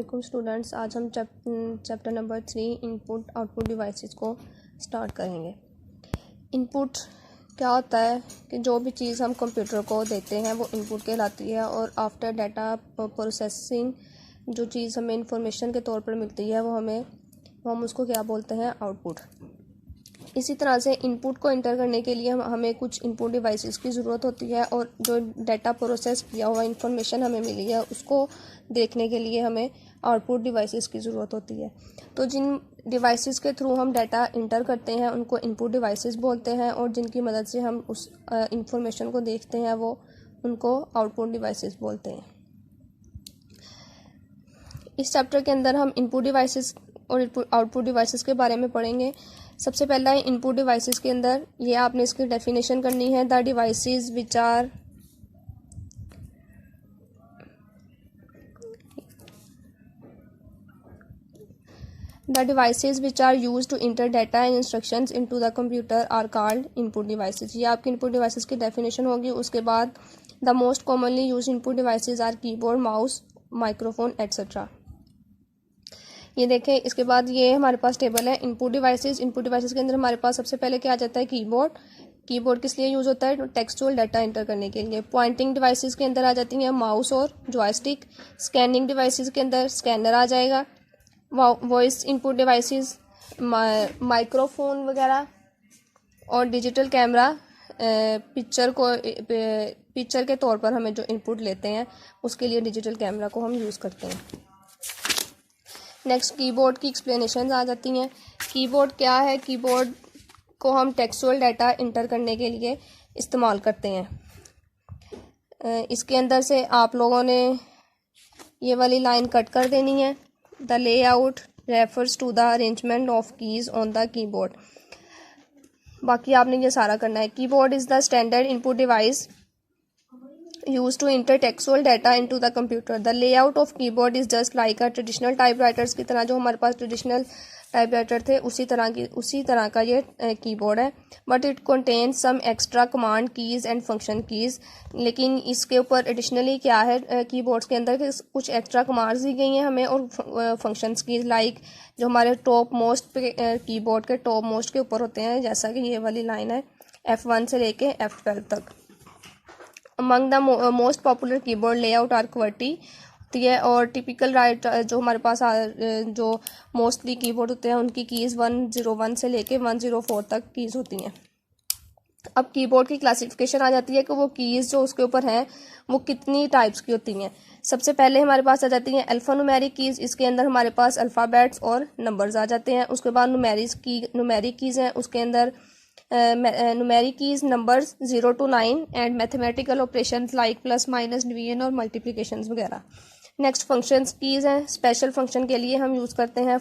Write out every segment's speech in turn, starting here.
वालेकुम स्टूडेंट्स। आज हम chapter number 3 input output devices को स्टार्ट करेंगे। इनपुट क्या होता है कि जो भी चीज़ हम कंप्यूटर को देते हैं वो इनपुट कहलाती है, और आफ्टर डाटा प्रोसेसिंग जो चीज़ हमें इंफॉर्मेशन के तौर पर मिलती है वो हम उसको क्या बोलते हैं, आउटपुट। इसी तरह से इनपुट को इंटर करने के लिए हमें कुछ इनपुट डिवाइसेस की ज़रूरत होती है, और जो डाटा प्रोसेस किया हुआ इंफॉर्मेशन हमें मिली है उसको देखने के लिए हमें आउटपुट डिवाइसेस की ज़रूरत होती है। तो जिन डिवाइसेस के थ्रू हम डाटा इंटर करते हैं उनको इनपुट डिवाइसेस बोलते हैं, और जिनकी मदद से हम उस इंफॉर्मेशन को देखते हैं वो उनको आउटपुट डिवाइसेस बोलते हैं। इस चैप्टर के अंदर हम इनपुट डिवाइसेस और आउटपुट डिवाइसेस के बारे में पढ़ेंगे। सबसे पहला है इनपुट डिवाइसेस के अंदर, ये आपने इसकी डेफिनेशन करनी है। The devices which are used to enter data and instructions into the computer are called input devices. ये आपकी इनपुट डिवाइसेस की डेफिनेशन होगी। उसके बाद the most commonly used input devices are keyboard, mouse, microphone etcetera. ये देखें, इसके बाद ये हमारे पास टेबल है इनपुट डिवाइसेस। इनपुट डिवाइसेस के अंदर हमारे पास सबसे पहले क्या आ जाता है, कीबोर्ड। कीबोर्ड किस लिए यूज़ होता है, टेक्सचुअल डाटा एंटर करने के लिए। पॉइंटिंग डिवाइसेस के अंदर आ जाती हैं माउस और जॉयस्टिक। स्कैनिंग डिवाइसेस के अंदर स्कैनर आ जाएगा। वॉइस इनपुट डिवाइसेस माइक्रोफोन वगैरह, और डिजिटल कैमरा पिक्चर के तौर पर हमें जो इनपुट लेते हैं उसके लिए डिजिटल कैमरा को हम यूज़ करते हैं। नेक्स्ट कीबोर्ड की एक्सप्लेनेशन आ जाती हैं। कीबोर्ड क्या है, कीबोर्ड को हम टेक्सचुअल डाटा इंटर करने के लिए इस्तेमाल करते हैं। इसके अंदर से आप लोगों ने ये वाली लाइन कट कर देनी है। The layout refers to the arrangement of keys on the keyboard. बाकी आपने ये सारा करना है। Keyboard is the standard input device used to enter textual data into the computer. The layout of keyboard is just like a traditional typewriters की तरह, जो हमारे पास ट्रेडिशनल टाइपराइटर थे उसी तरह का ये कीबोर्ड है। But it contains some extra command keys and function keys। लेकिन इसके ऊपर एडिशनली क्या है कीबोर्ड्स के अंदर कि कुछ एक्स्ट्रा कमांड्स दी गई हैं हमें, और फंक्शंस कीज लाइक जो हमारे टॉप मोस्ट पे कीबोर्ड के टॉप मोस्ट के ऊपर होते हैं, जैसा कि ये वाली लाइन है F1 से लेके F12 तक। Among the most popular keyboard layout are QWERTY होती है, और टिपिकल जो हमारे पास जो मोस्टली कीबोर्ड होते हैं उनकी कीज़ 101 से लेके 104 तक कीज़ होती हैं। अब कीबोर्ड की क्लासिफिकेशन आ जाती है कि वो कीज़ जो उसके ऊपर हैं वो कितनी टाइप्स की होती हैं। सबसे पहले हमारे पास आ जाती हैं अल्फ़ान्यूमेरिक कीज़। इसके अंदर हमारे पास अल्फ़ाबेट्स और नंबर्स आ जाते हैं। उसके बाद न्यूमेरिक कीज़ हैं, उसके अंदर numeric keys numbers 0 to 9 and mathematical operations like plus minus division और multiplications वगैरह। नेक्स्ट फंक्शंस कीज़ हैं। स्पेशल फंक्शन के लिए हम यूज़ करते हैं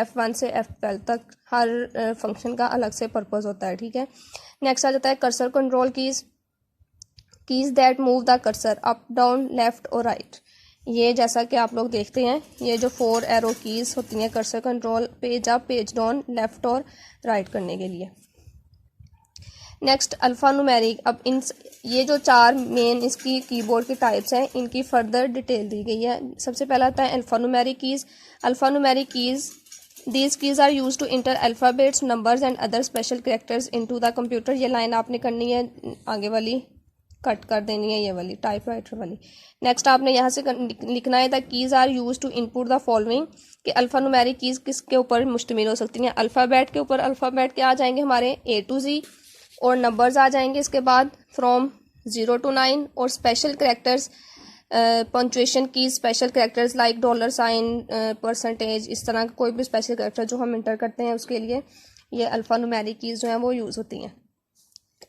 F1 से F12 तक। हर फंक्शन का अलग से पर्पस होता है, ठीक है। नेक्स्ट आ जाता है cursor control keys that move the cursor up, down, left और राइट। ये जैसा कि आप लोग देखते हैं, ये जो 4 एरो कीज़ होती हैं cursor control, page up, page down, left और राइट करने के लिए। Next alphanumeric. अब ये जो 4 मेन इसकी कीबोर्ड की टाइप्स हैं इनकी फर्दर डिटेल दी गई है। सबसे पहला आता है alphanumeric keys. Alphanumeric keys these keys are use to enter alphabets, numbers and other special characters into the computer. ये लाइन आपने करनी है, आगे वाली कट कर देनी है, ये वाली टाइपराइटर वाली। नेक्स्ट आपने यहाँ से लिखना है the keys are use to input the following, कि अल्फ़ान्यूमेरिक कीज़ किसके ऊपर मुश्तमिल हो सकती हैं। अल्फ़ाबेट के ऊपर अल्फ़ाबेट क्या आ जाएंगे हमारे A to Z, और नंबर्स आ जाएंगे इसके बाद फ्रॉम 0 to 9, और स्पेशल कैरेक्टर्स पंक्चुएशन की स्पेशल कैरेक्टर्स लाइक $, परसेंटेज, इस तरह का कोई भी स्पेशल कैरेक्टर जो हम इंटर करते हैं उसके लिए ये अल्फ़ान्यूमेरिक कीज़ जो हैं वो यूज़ होती हैं।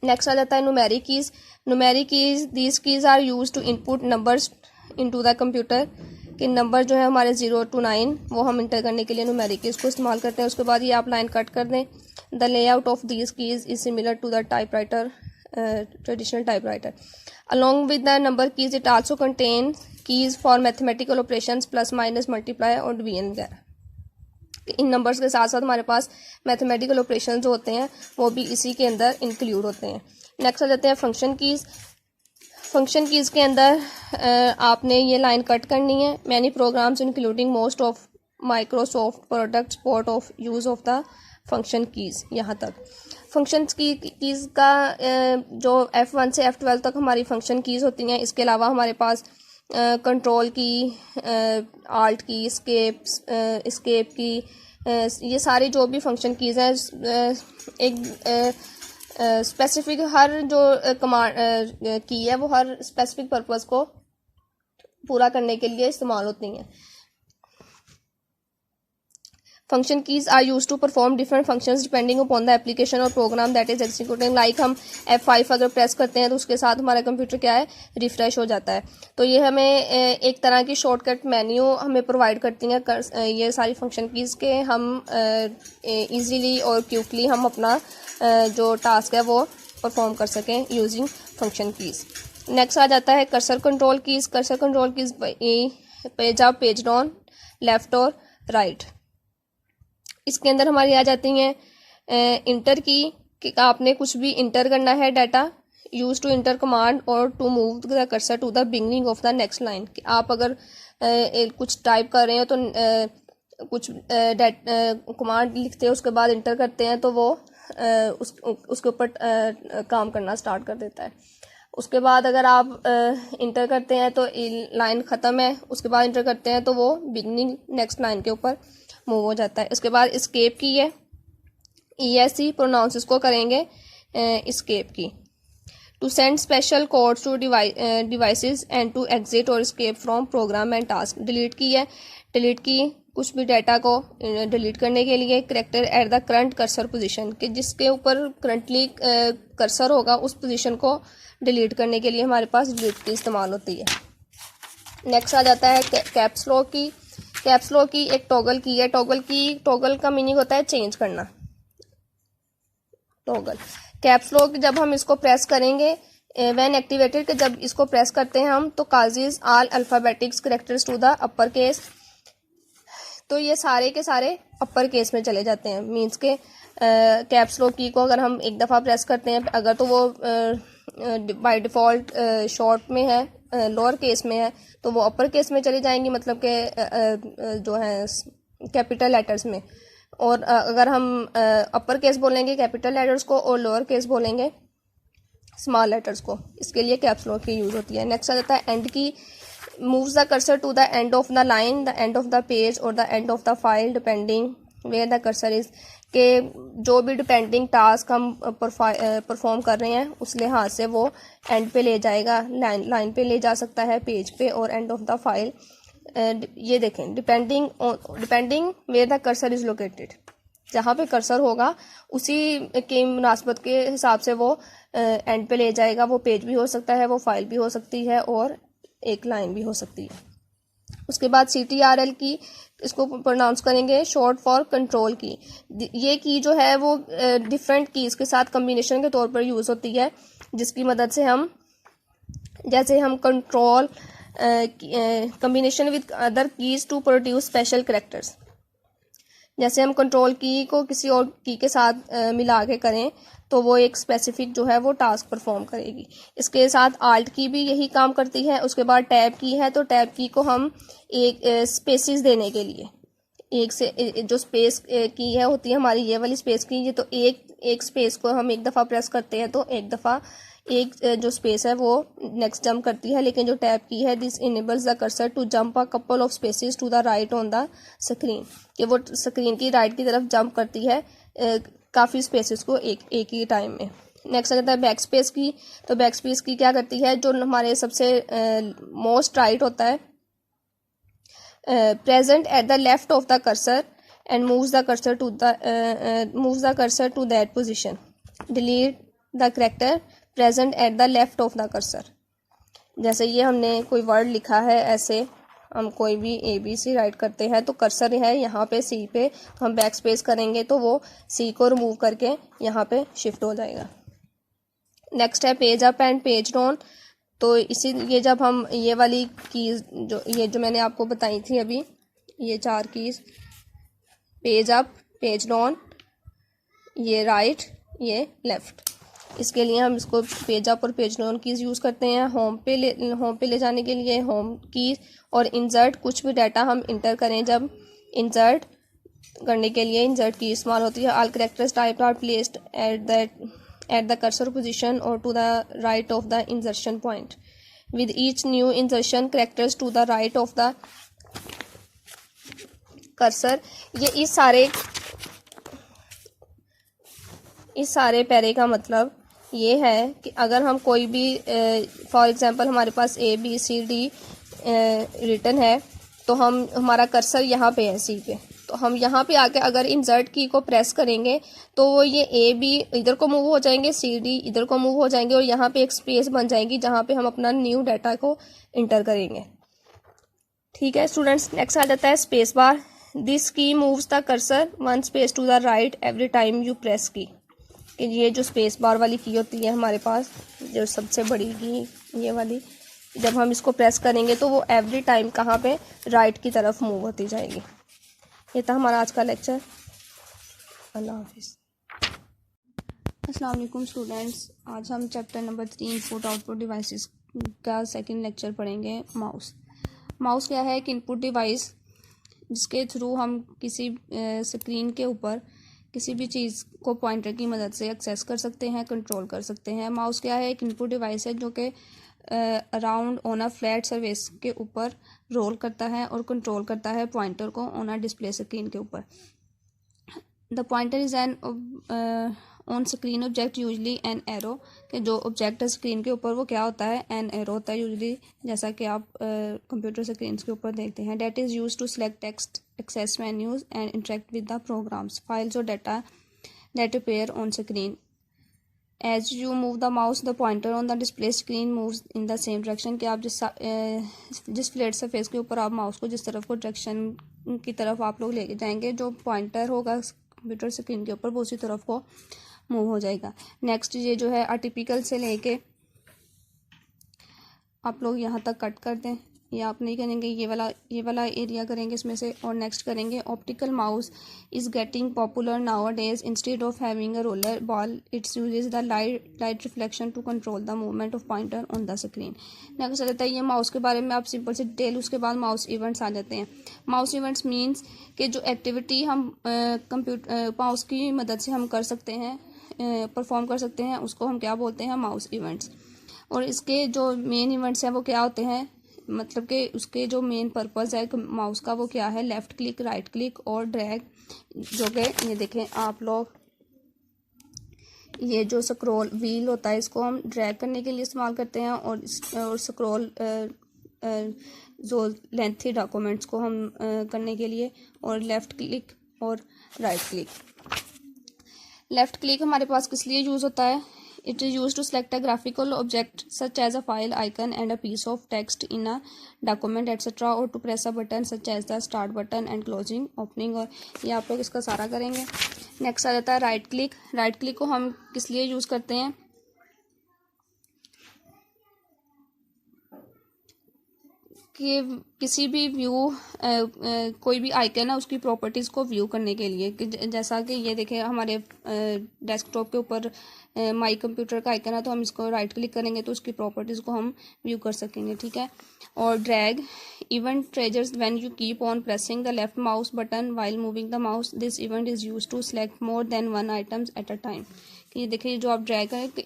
नेक्स्ट आ जाता है numeric keys these keys are use to input numbers into the computer, कि नंबर जो है हमारे 0 to 9 वो हम इंटर करने के लिए न्यूमेरिक कीज़ को इस्तेमाल करते हैं। उसके बाद ये आप लाइन कट कर दें। The layout of these keys is similar to the typewriter, traditional typewriter. Along with the number keys it also contain keys for mathematical operations, plus minus, multiply और डिवीजन वगैरह। इन नंबर्स के साथ साथ हमारे पास mathematical operation जो होते हैं वो भी इसी के अंदर इंक्लूड होते हैं। नेक्स्ट आ जाते हैं फंक्शन कीज़। फंक्शन कीज़ के अंदर आपने ये लाइन कट करनी है। Many programs including most of Microsoft product support of use of the function keys. यहाँ तक फंक्शन कीज़ का जो F1 से F12 तक हमारी फंक्शन कीज़ होती हैं। इसके अलावा हमारे पास कंट्रोल की, आल्ट की, स्केप की, ये सारी जो भी फंक्शन कीज़ हैं एक स्पेसिफिक हर जो कमांड की है वो हर स्पेसिफिक पर्पस को पूरा करने के लिए इस्तेमाल होती हैं। Function keys are use to perform different functions depending upon the application और program that is executing. Like हम F5 अगर प्रेस करते हैं तो उसके साथ हमारा कंप्यूटर क्या है, रिफ्रेश हो जाता है। तो ये हमें एक तरह की शॉर्टकट मेन्यू हमें प्रोवाइड करती हैं ये सारी फंक्शन कीज़ के हम ईजीली और क्विकली हम अपना जो टास्क है वो परफॉर्म कर सकें यूजिंग फंक्शन कीज़। नेक्स्ट आ जाता है cursor control keys. Cursor control keys page up, page down, left और राइट। इसके अंदर हमारी आ जाती हैं इंटर की, कि आपने कुछ भी इंटर करना है data. Use to enter command और to move the cursor to the beginning of the next line. कि आप अगर कुछ टाइप कर रहे हो तो कुछ कमांड लिखते हैं, उसके बाद इंटर करते हैं तो वो उसके ऊपर काम करना स्टार्ट कर देता है। उसके बाद अगर आप इंटर करते हैं तो लाइन ख़त्म है, उसके बाद इंटर करते हैं तो वो बिगनिंग नेक्स्ट लाइन के ऊपर मूव हो जाता है। उसके बाद एस्केप की है, ESC प्रोनाउंस इसको करेंगे escape key. To send special codes to devices and to exit or escape from program and task. Delete key है, डिलीट की कुछ भी डाटा को डिलीट करने के लिए। Character at the current cursor position, कि जिसके ऊपर करंटली कर्सर होगा उस पोजीशन को डिलीट करने के लिए हमारे पास डिलीट की इस्तेमाल होती है। नेक्स्ट आ जाता है कैप्स लॉक की। कैप्स लॉक की एक टॉगल की है। टॉगल का मीनिंग होता है चेंज करना। टॉगल कैप्स लॉक जब हम इसको प्रेस करेंगे व्हेन एक्टिवेटेड, कि जब इसको प्रेस करते हैं हम तो causes all alphabetics characters to the upper case. तो ये सारे के सारे अपर केस में चले जाते हैं। मीन्स के कैप्स लॉक की को अगर हम एक दफ़ा प्रेस करते हैं, अगर तो वो बाय डिफ़ॉल्ट शॉर्ट में है, लोअर केस में है, तो वो अपर केस में चली जाएंगी, मतलब कि जो है कैपिटल लेटर्स में। और अगर हम अपर केस बोलेंगे कैपिटल लेटर्स को और लोअर केस बोलेंगे स्मॉल लेटर्स को, इसके लिए कैप्स लॉक की यूज़ होती है। नेक्स्ट आ जाता है end key. Moves the cursor to the end of the line, the end of the page or the end of the file depending where the cursor is. के जो भी depending task हम perform कर रहे हैं उस लिहाज से वो एंड पे ले जाएगा, लाइन पे ले जा सकता है, पेज पे और एंड ऑफ द फाइल। ये देखें depending where the cursor is located, जहाँ पे कर्सर होगा उसी के मुनासबत के हिसाब से वो एंड पे ले जाएगा। वो पेज भी हो सकता है, वो फाइल भी हो सकती है और एक लाइन भी हो सकती है। उसके बाद CTRL की, इसको प्रोनाउंस करेंगे शॉर्ट फॉर कंट्रोल की। ये की जो है वो डिफरेंट कीज़ के साथ कम्बिनेशन के तौर पर यूज़ होती है, जिसकी मदद से हम जैसे हम control combination with other keys to produce special characters. जैसे हम कंट्रोल की को किसी और की के साथ मिला के करें तो वो एक स्पेसिफिक जो है वो टास्क परफॉर्म करेगी। इसके साथ आल्ट की भी यही काम करती है। उसके बाद टैब की है, तो टैब की को हम एक स्पेसिस देने के लिए, एक से जो स्पेस की है होती है हमारी ये वाली स्पेस की, ये तो एक स्पेस को हम एक दफ़ा प्रेस करते हैं तो एक दफ़ा एक जो स्पेस है वो नेक्स्ट जंप करती है। लेकिन जो टैब की है, this enables the cursor to jump a couple of spaces to the right on the screen, कि वो स्क्रीन की राइट की तरफ जंप करती है काफ़ी स्पेसेस को एक ही टाइम में। नेक्स्ट आ जाता है बैक स्पेस की। तो बैक स्पेस की क्या करती है, जो हमारे सबसे मोस्ट राइट होता है, present at the left of the cursor and moves the cursor to that position. Delete the character present at the left of the cursor. जैसे ये हमने कोई वर्ड लिखा है, ऐसे हम कोई भी ABC राइट करते हैं तो कर्सर है यहाँ पे C पे, तो हम बैक स्पेस करेंगे तो वो C को रिमूव करके यहाँ पे शिफ्ट हो जाएगा। नेक्स्ट है page up and page down. तो ये जब हम ये वाली कीज़ जो मैंने आपको बताई थी अभी, ये 4 keys, page up, page down, ये राइट, ये लेफ़्ट, इसके लिए हम इसको पेज अप और पेज डाउन कीज़ यूज़ करते हैं। होम पे ले जाने के लिए होम की और इंसर्ट, कुछ भी डाटा हम इंटर करें जब इंसर्ट करने के लिए इंसर्ट की इस्तेमाल होती है। All characters type are placed at the cursor position or to the right of the insertion point with each new insertion characters to the right of the cursor. ये इस सारे पैरे का मतलब ये है कि अगर हम कोई भी फॉर एग्जांपल हमारे पास ABCD रिटन है तो हमारा कर्सर यहाँ पे है सी पे, तो हम यहाँ पे आके अगर इंसर्ट की को प्रेस करेंगे तो वो ये AB इधर को मूव हो जाएंगे, CD इधर को मूव हो जाएंगे और यहाँ पे एक स्पेस बन जाएगी जहाँ पे हम अपना न्यू डाटा को इंटर करेंगे। ठीक है स्टूडेंट्स, नेक्स्ट आ जाता है space bar. This key moves the cursor one space to the right every time you press key. कि ये जो स्पेस बार वाली की होती है हमारे पास, जो सबसे बड़ी की ये वाली, जब हम इसको प्रेस करेंगे तो वो एवरी टाइम कहाँ पे, राइट की तरफ मूव होती जाएगी। ये था हमारा आज का लेक्चर। अल्लाह हाफिज़। अस्सलाम वालेकुम स्टूडेंट्स, आज हम chapter number 3 input output devices का सेकंड लेक्चर पढ़ेंगे। माउस क्या है? एक इनपुट डिवाइस जिसके थ्रू हम किसी स्क्रीन के ऊपर किसी भी चीज़ को पॉइंटर की मदद से एक्सेस कर सकते हैं, कंट्रोल कर सकते हैं। माउस क्या है? एक इनपुट डिवाइस है जो कि around on a flat surface के ऊपर रोल करता है और कंट्रोल करता है पॉइंटर को ऑन अ डिस्प्ले स्क्रीन के ऊपर। The pointer is an on screen object usually an arrow, कि जो ऑब्जेक्ट है स्क्रीन के ऊपर वो क्या होता है? एन एरो होता है यूजली, जैसा कि आप कंप्यूटर स्क्रीन के ऊपर देखते हैं। That is use to select text, access menus and interact with the programs, files or data that appear on screen. As you move the mouse the pointer on the display screen moves in the same direction, कि आप जिस flat surface के ऊपर आप mouse को जिस तरफ को डायरेक्शन की तरफ आप लोग लेके जाएंगे, जो पॉइंटर होगा कंप्यूटर स्क्रीन के ऊपर वो उसी तरफ को मूव हो जाएगा। नेक्स्ट ये जो है अटिपिकल से लेके आप लोग यहाँ तक कट कर दें, ये आप नहीं करेंगे, ये वाला एरिया करेंगे इसमें से। और नेक्स्ट करेंगे optical mouse is getting popular nowadays, instead of having a roller ball it's uses the light reflection to control the movement of pointer on the screen. Next रहता है ये माउस के बारे में आप सिंपल से detail, उसके बाद माउस इवेंट्स आ जाते हैं। माउस इवेंट्स मीन्स कि जो एक्टिविटी हम माउस की मदद से हम कर सकते हैं, परफॉर्म कर सकते हैं, उसको हम क्या बोलते हैं? Mouse events. और इसके जो मेन इवेंट्स हैं वो क्या होते हैं? मतलब कि उसके जो मेन पर्पस है माउस का वो क्या है? लेफ़्ट क्लिक, राइट क्लिक और ड्रैग, जो कि ये देखें आप लोग, ये जो स्क्रॉल व्हील होता है इसको हम ड्रैग करने के लिए इस्तेमाल करते हैं और स्क्रॉल जो लेंथी डॉक्यूमेंट्स को हम करने के लिए, और लेफ़्ट क्लिक और राइट क्लिक। लेफ़्ट क्लिक हमारे पास किस लिए यूज़ होता है? It is used to select a graphical object such as a file icon and a piece of text in a document etc. or to press a button such as the start button and closing, opening, और ये आप लोग इसका सारा करेंगे। Next आ जाता है राइट क्लिक। राइट क्लिक को हम किस लिए यूज़ करते हैं? कि किसी भी कोई भी आइकन है उसकी प्रॉपर्टीज़ को व्यू करने के लिए, कि जैसा कि ये देखें हमारे डेस्कटॉप के ऊपर माई कंप्यूटर का आइकन है, तो हम इसको राइट क्लिक करेंगे तो उसकी प्रॉपर्टीज़ को हम व्यू कर सकेंगे। ठीक है। और drag event triggers when you keep on pressing the left mouse button while moving the mouse, this event is use to select more than one items at a time. कि ये देखिए जो आप ड्रैग करें कि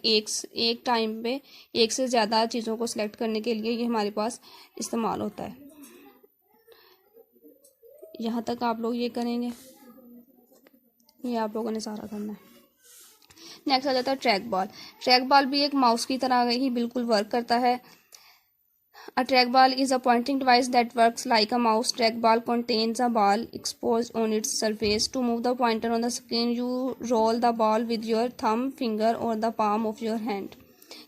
एक टाइम पे एक से ज़्यादा चीज़ों को सिलेक्ट करने के लिए ये हमारे पास इस्तेमाल होता है। यहाँ तक आप लोग ये करेंगे, ये आप लोगों ने सारा करना है। नेक्स्ट आ जाता है ट्रैक बॉल। ट्रैक बॉल भी एक माउस की तरह ही बिल्कुल वर्क करता है। A trackball is a pointing device that works like a mouse. Trackball contains a ball exposed on its surface. To move the pointer on the screen, you roll the ball with your thumb, finger or the palm of your hand.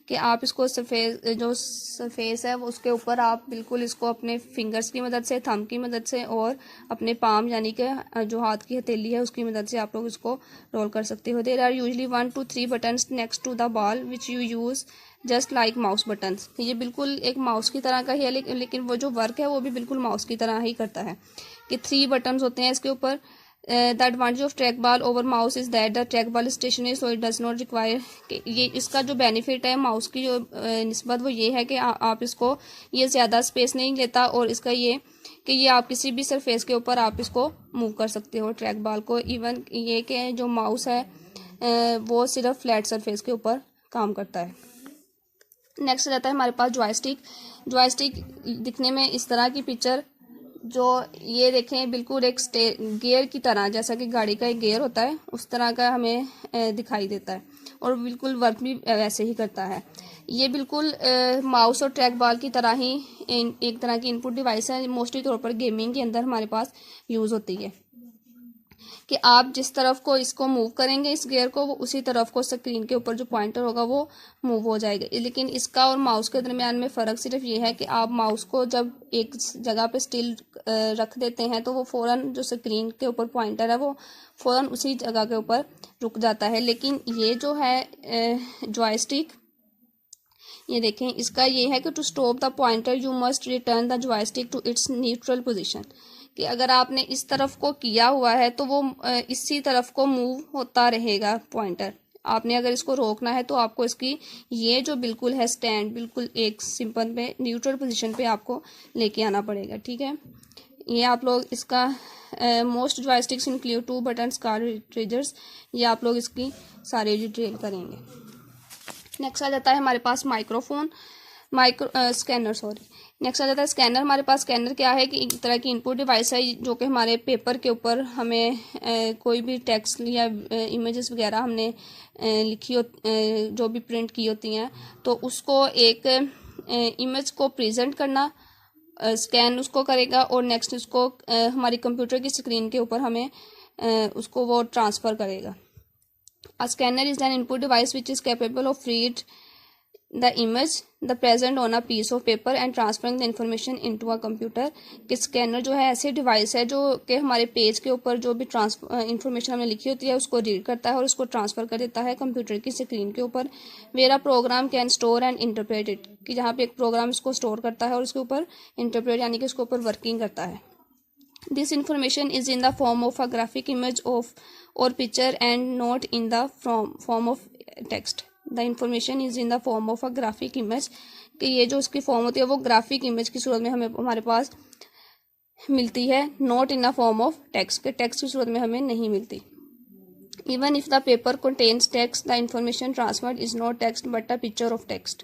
कि आप इसको surface है वो उसके ऊपर आप बिल्कुल इसको अपने फिंगर्स की मदद से, थंब की मदद से और अपने पाम यानी कि जो हाथ की हथेली है उसकी मदद से आप लोग इसको रोल कर सकते हो। There are usually 1 to 3 buttons next to the ball which you use just like mouse buttons. ये बिल्कुल एक माउस की तरह का ही है, लेकिन वो जो वर्क है वो भी बिल्कुल माउस की तरह ही करता है। कि 3 बटन्स होते हैं इसके ऊपर, the advantage of track ball over mouse is that the track ball stationary so it does not require, ये इसका जो बेनिफिट है माउस की जो निस्बत वो ये है कि आप इसको, ये ज़्यादा स्पेस नहीं लेता, और इसका ये कि ये आप किसी भी सरफेस के ऊपर आप इसको मूव कर सकते हो ट्रैक बॉल को। इवन ये कि जो माउस है वो सिर्फ फ्लैट सरफेस के ऊपर काम करता है। नेक्स्ट रहता है हमारे पास जॉयस्टिक। जॉयस्टिक दिखने में इस तरह की पिक्चर, जो ये देखें बिल्कुल एक गियर की तरह, जैसा कि गाड़ी का एक गियर होता है उस तरह का हमें दिखाई देता है, और बिल्कुल वर्क भी वैसे ही करता है। ये बिल्कुल माउस और ट्रैक बॉल की तरह ही एक तरह की इनपुट डिवाइस है। मोस्टली तौर पर गेमिंग के अंदर हमारे पास यूज़ होती है कि आप जिस तरफ को इसको मूव करेंगे इस गियर को, वो उसी तरफ को स्क्रीन के ऊपर जो पॉइंटर होगा वो मूव हो जाएगा। लेकिन इसका और माउस के दरमियान में फ़र्क सिर्फ ये है कि आप माउस को जब एक जगह पे स्टिल रख देते हैं तो वो फ़ौरन जो स्क्रीन के ऊपर पॉइंटर है वो फ़ौरन उसी जगह के ऊपर रुक जाता है। लेकिन ये जो है जॉयस्टिक, ये देखें, इसका ये है कि to stop the pointer you must return the joystick to its neutral position, कि अगर आपने इस तरफ को किया हुआ है तो वो इसी तरफ को मूव होता रहेगा पॉइंटर। आपने अगर इसको रोकना है तो आपको इसकी ये जो बिल्कुल है स्टैंड, बिल्कुल एक सिंपल पे न्यूट्रल पोजीशन पे आपको लेके आना पड़ेगा। ठीक है, ये आप लोग इसका मोस्ट जॉयस्टिक्स इंक्लूड 2 बटन्स कार्ट्रिजर्स, ये आप लोग इसकी सारी डिटेल करेंगे। नेक्स्ट आ जाता है हमारे पास स्कैनर नेक्स्ट आ जाता है स्कैनर। हमारे पास स्कैनर क्या है कि एक तरह की इनपुट डिवाइस है जो कि हमारे पेपर के ऊपर हमें कोई भी टेक्स्ट या इमेजेस वगैरह हमने लिखी हो, जो भी प्रिंट की होती हैं, तो उसको एक इमेज को प्रेजेंट करना, स्कैन उसको करेगा, और नेक्स्ट उसको हमारी कंप्यूटर की स्क्रीन के ऊपर हमें उसको वो ट्रांसफ़र करेगा। A scanner is an input device which is capable of read the image the present on a piece of paper and transferring the information into a computer। कि स्कैनर जो है ऐसी डिवाइस है जो कि हमारे पेज के ऊपर जो भी इंफॉर्मेशन हमने लिखी होती है उसको रीड करता है और उसको ट्रांसफ़र कर देता है कंप्यूटर की स्क्रीन के ऊपर। वेरा program can store and interpret it, कि जहाँ पे एक प्रोग्राम इसको स्टोर करता है और उसके ऊपर इंटरप्रेट यानी कि उसके ऊपर वर्किंग करता है। This information is in the form of a graphic image of or picture and not in the form of text. The information is in the form of a graphic image, कि ये जो उसकी form होती है वो graphic image की सूरत में हमें हमारे पास मिलती है, not in the form of text, के टेक्स्ट की सूरत में हमें नहीं मिलती। Even if the paper contains text the information transferred is not text but a picture of text,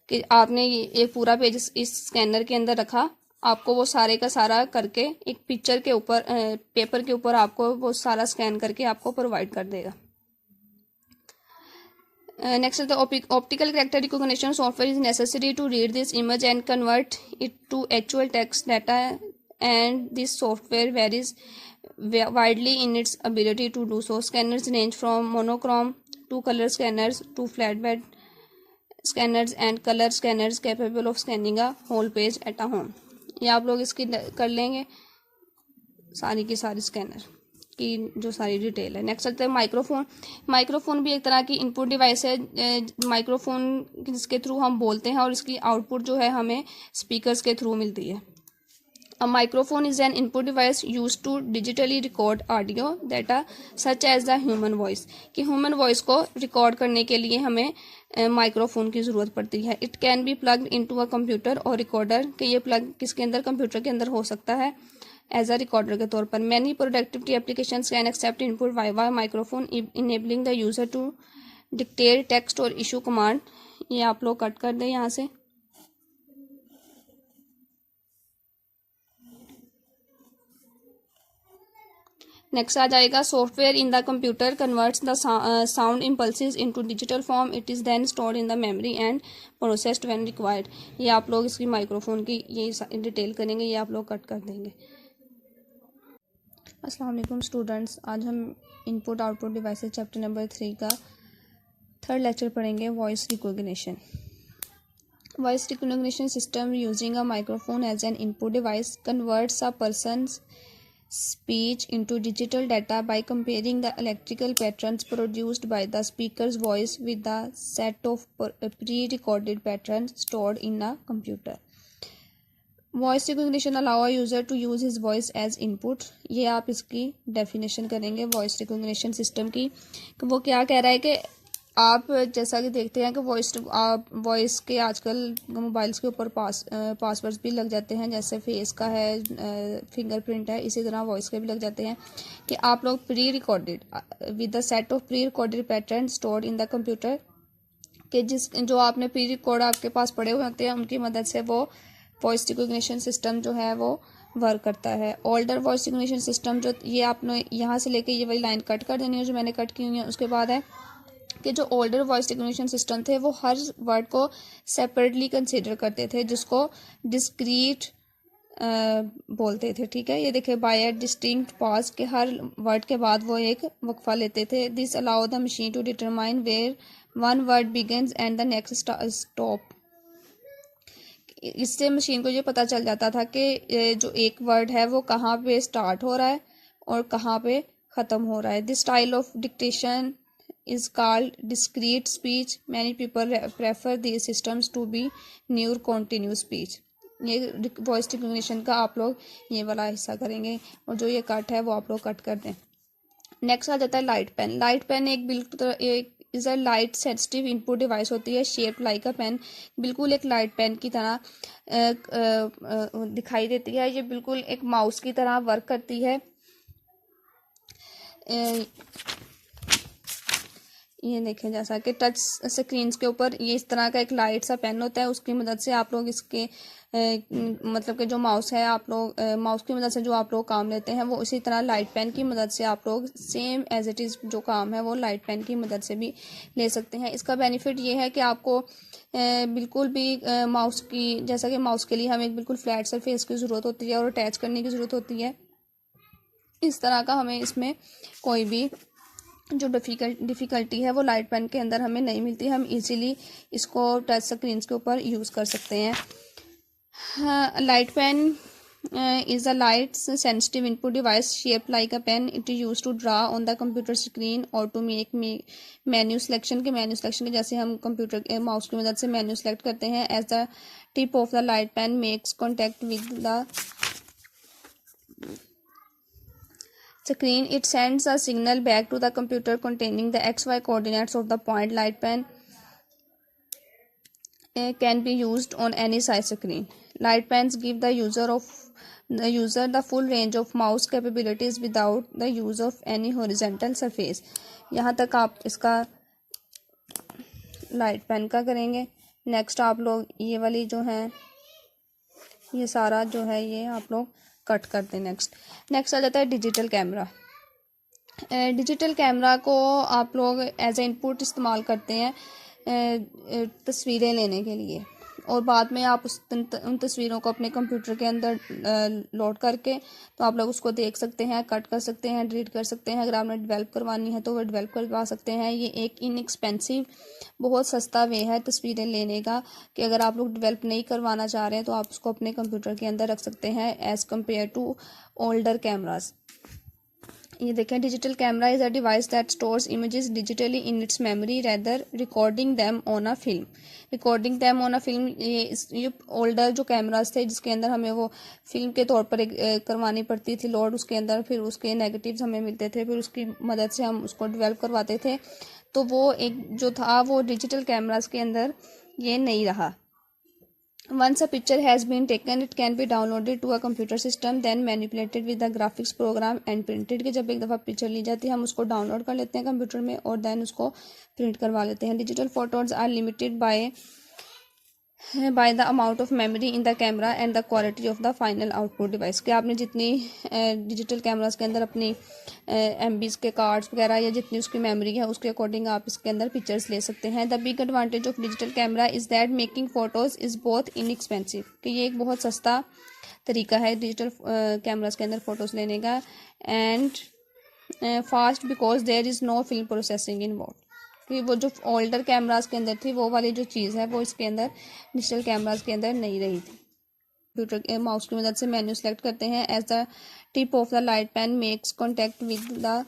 कि आपने ये पूरा पेज इस स्कैनर के अंदर रखा, आपको वो सारे का सारा करके एक पिक्चर के ऊपर पेपर के ऊपर आपको वो सारा स्कैन करके आपको प्रोवाइड कर देगा। Next the optical character recognition software is necessary to read this image and convert it to actual text data, and this software varies widely in its ability to do so. Scanners range from monochrome to colour scanners to flat bed scanners and colour scanners capable of scanning a whole page at a home. ये आप लोग इसकी कर लेंगे सारी की सारी scanner की जो सारी डिटेल है। नेक्स्ट आता है माइक्रोफोन। माइक्रोफोन भी एक तरह की इनपुट डिवाइस है, माइक्रोफोन जिसके थ्रू हम बोलते हैं और इसकी आउटपुट जो है हमें स्पीकर्स के थ्रू मिलती है। A microphone is an input device used to digitally record audio data such as the human voice, कि ह्यूमन वॉइस को रिकॉर्ड करने के लिए हमें माइक्रोफोन की ज़रूरत पड़ती है। It can be plugged into a computer और रिकॉर्डर, कि ये प्लग किसके अंदर, कंप्यूटर के अंदर हो सकता है एज अ रिकॉर्डर के तौर पर। Many productivity application can accept input via microphone enabling the user to dictate text और इशू कमांड। ये आप लोग कट कर दें यहाँ से। नेक्स्ट आ जाएगा software in the computer converts the sound impulses into digital form, it is then stored in the memory and processed when required. ये आप लोग इसकी माइक्रोफोन की ये डिटेल करेंगे, ये आप लोग कट कर देंगे। अस्सलाम वालेकुम स्टूडेंट्स, आज हम input output devices chapter number 3 का थर्ड लेक्चर पढ़ेंगे, voice recognition. Voice recognition system using a microphone as an input device converts a person's speech into digital data by comparing the electrical patterns produced by the speaker's voice with the set of pre-recorded patterns stored in a computer। Voice recognition allow a user to use his voice as input. ये आप इसकी definition करेंगे voice recognition system की। वो क्या कह रहा है कि आप जैसा कि देखते हैं कि वॉइस के आजकल मोबाइल्स के ऊपर पासवर्ड्स भी लग जाते हैं, जैसे फेस का है, फिंगरप्रिंट है, इसी तरह वॉइस के भी लग जाते हैं। कि आप लोग pre recorded with the set of pre recorded pattern stored in the computer, कि जो आपने प्री रिकॉर्ड आपके पास पड़े हुए होते हैं उनकी मदद से वो वॉइस रिकॉग्निशन सिस्टम जो है वो वर्क करता है। ओल्डर वॉइस रिकॉग्निशन सिस्टम, जो ये आपने यहाँ से लेके ये वाली लाइन कट कर देनी है जो मैंने कट की हुई है। उसके बाद है कि जो ओल्डर वॉइस रिकॉग्निशन सिस्टम थे वो हर वर्ड को सेपरेटली कंसीडर करते थे, जिसको डिस्क्रीट बोलते थे। ठीक है, ये देखिए बाय अ डिस्टिंक्ट पॉज, के हर वर्ड के बाद वो एक वक्फा लेते थे। This allow the machine to determine where one word begins and the next stop. इससे मशीन को ये पता चल जाता था कि जो एक वर्ड है वो कहाँ पे स्टार्ट हो रहा है और कहाँ पे ख़त्म हो रहा है। This style of dictation is called discrete speech. Many people prefer these systems to be near continuous speech. ये वॉइस रिकॉग्निशन का आप लोग ये वाला हिस्सा करेंगे और जो ये कट है वो आप लोग कट कर दें। नेक्स्ट आ जाता है लाइट पेन। लाइट पेन एक बिल्कुल एक is a light sensitive input device होती है, शेप लाइक अ पेन। बिल्कुल एक लाइट पेन की तरह दिखाई देती है। ये बिल्कुल एक माउस की तरह वर्क करती है। ये देखें जैसा कि टच स्क्रीन्स के ऊपर ये इस तरह का एक लाइट सा पेन होता है, उसकी मदद से आप लोग इसके मतलब कि जो माउस है आप लोग माउस की मदद से जो आप लोग काम लेते हैं वो इसी तरह लाइट पेन की मदद से आप लोग सेम एज इट इज़ जो काम है वो लाइट पेन की मदद से भी ले सकते हैं। इसका बेनिफिट ये है कि आपको बिल्कुल भी माउस की जैसा कि माउस के लिए हमें बिल्कुल फ्लैट सरफेस की ज़रूरत होती है और अटैच करने की ज़रूरत होती है, इस तरह का हमें इसमें कोई भी जो डिफ़िकल्टी है वो लाइट पेन के अंदर हमें नहीं मिलती। हम इजीली इसको टच स्क्रीन के ऊपर यूज़ कर सकते हैं। Light pen is a light sensitive input device shape like a pen. It is use to draw on the computer screen और टू मेक मेन्यू सिलेक्शन के जैसे हम कंप्यूटर माउस की मदद से मेन्यू सेलेक्ट करते हैं। As the tip of the light pen makes contact with the screen, it sends a signal back to the computer containing the XY coordinates of the point. Light pen can be used on any size screen. Light pens give the user the full range of mouse capabilities without the use of any horizontal surface. यहाँ तक आप इसका light pen का करेंगे। Next आप लोग ये वाली जो है ये सारा जो है ये आप लोग कट कर दें। नेक्स्ट आ जाता है डिजिटल कैमरा। डिजिटल कैमरा को आप लोग एज ए इनपुट इस्तेमाल करते हैं तस्वीरें लेने के लिए, और बाद में आप उन तस्वीरों को अपने कंप्यूटर के अंदर लोड करके तो आप लोग उसको देख सकते हैं, कट कर सकते हैं, डिलीट कर सकते हैं। अगर आपने डेवलप करवानी है तो वो डेवलप करवा सकते हैं। ये एक इनएक्सपेंसिव बहुत सस्ता वे है तस्वीरें लेने का, कि अगर आप लोग डेवलप नहीं करवाना चाह रहे हैं तो आप उसको अपने कंप्यूटर के अंदर रख सकते हैं as compare to older cameras. ये देखें, digital camera is a device that stores images digitally in its memory rather recording them on a film. Recording them on a film, ये ओल्डर जो कैमरास थे जिसके अंदर हमें वो फिल्म के तौर पर करवानी पड़ती थी लोड उसके अंदर, फिर उसके नेगेटिव्स हमें मिलते थे, फिर उसकी मदद से हम उसको डेवलप करवाते थे। तो वो एक जो था वो डिजिटल कैमरास के अंदर ये नहीं रहा। Once a picture has been taken, it can be downloaded to a computer system, then manipulated with the graphics program and printed। कि जब एक दफ़ा पिक्चर ली जाती है हम उसको डाउनलोड कर लेते हैं कंप्यूटर में और देन उसको प्रिंट करवा लेते हैं। Digital photos are limited by the amount of memory in the camera and the quality of the final output device. कि आपने जितनी डिजिटल कैमरास के अंदर अपनी MBs के कार्ड्स वगैरह या जितनी उसकी मेमोरी है उसके अकॉर्डिंग आप इसके अंदर पिक्चर्स ले सकते हैं। The big advantage of digital camera is that making photos is both inexpensive. कि ये एक बहुत सस्ता तरीका है डिजिटल कैमरास के अंदर फ़ोटोज़ लेने का, and fast because there is no film processing involve. कि वो जो ओल्डर कैमरास के अंदर थी वो वाली जो चीज़ है वो इसके अंदर डिजिटल कैमरास के अंदर नहीं रही थी। कंप्यूटर माउस की मदद से मेन्यू सेलेक्ट करते हैं। As the tip of the light pen makes contact with the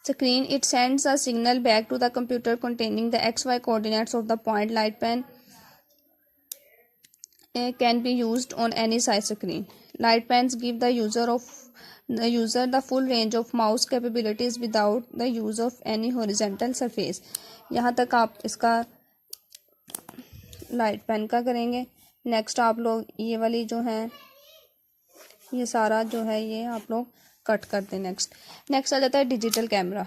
screen, it sends a signal back to the computer containing the XY coordinates of the point. Light pen can be used on any size screen. Light pens give the user the full range of mouse capabilities without the use of any horizontal surface. यहाँ तक आप इसका light pen का करेंगे. Next आप लोग ये वाली जो है ये सारा जो है ये आप लोग कट कर दें. नेक्स्ट आ जाता है डिजिटल कैमरा.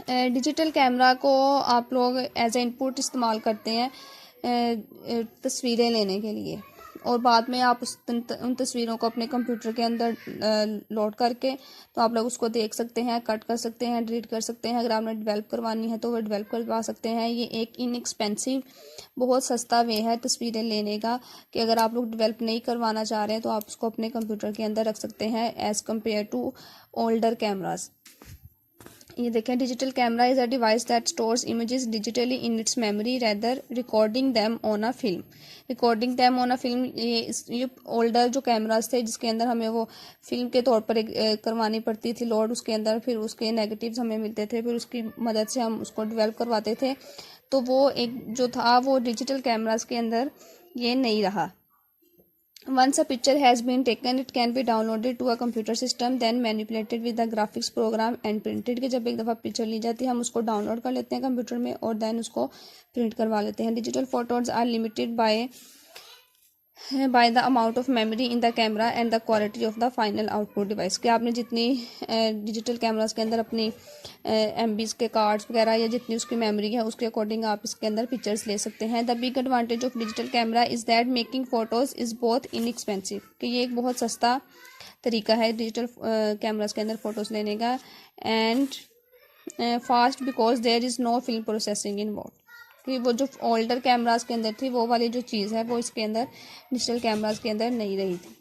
डिजिटल कैमरा को आप लोग एज ए इनपुट इस्तेमाल करते हैं तस्वीरें लेने के लिए, और बाद में आप उन तस्वीरों को अपने कंप्यूटर के अंदर लोड करके तो आप लोग उसको देख सकते हैं, कट कर सकते हैं, डिलीट कर सकते हैं. अगर आपने डेवलप करवानी है तो वो डेवलप करवा सकते हैं. ये एक इनएक्सपेंसिव बहुत सस्ता वे है तस्वीरें लेने का, कि अगर आप लोग डेवलप नहीं करवाना चाह रहे हैं तो आप उसको अपने कंप्यूटर के अंदर रख सकते हैं as compare to older cameras. ये देखें, digital camera is a device that stores images digitally in its memory rather recording them on a film. Recording them on a film ये ओल्डर जो कैमरास थे जिसके अंदर हमें वो फिल्म के तौर पर करवानी पड़ती थी लोड उसके अंदर, फिर उसके नेगेटिव्स हमें मिलते थे, फिर उसकी मदद से हम उसको डेवलप करवाते थे. तो वो एक जो था वो डिजिटल कैमरास के अंदर ये नहीं रहा. Once a picture has been taken, it can be downloaded to a computer system, then manipulated with the graphics program and printed. कि जब एक दफ़ा पिक्चर ली जाती है हम उसको डाउनलोड कर लेते हैं कंप्यूटर में और देन उसको प्रिंट करवा लेते हैं. Digital photos are limited by the amount of memory in the camera and the quality of the final output device. कि आपने जितनी डिजिटल कैमरास के अंदर अपनी MBs के कार्ड्स वगैरह या जितनी उसकी मेमोरी है उसके अकॉर्डिंग आप इसके अंदर पिक्चर्स ले सकते हैं. The big advantage of digital camera is that making photos is both inexpensive. कि ये एक बहुत सस्ता तरीका है डिजिटल कैमरास के अंदर फ़ोटोज़ लेने का, and fast because there is no film processing involve. कि वो जो ओल्डर कैमरास के अंदर थी वो वाली जो चीज़ है वो इसके अंदर डिजिटल कैमरास के अंदर नहीं रही थी.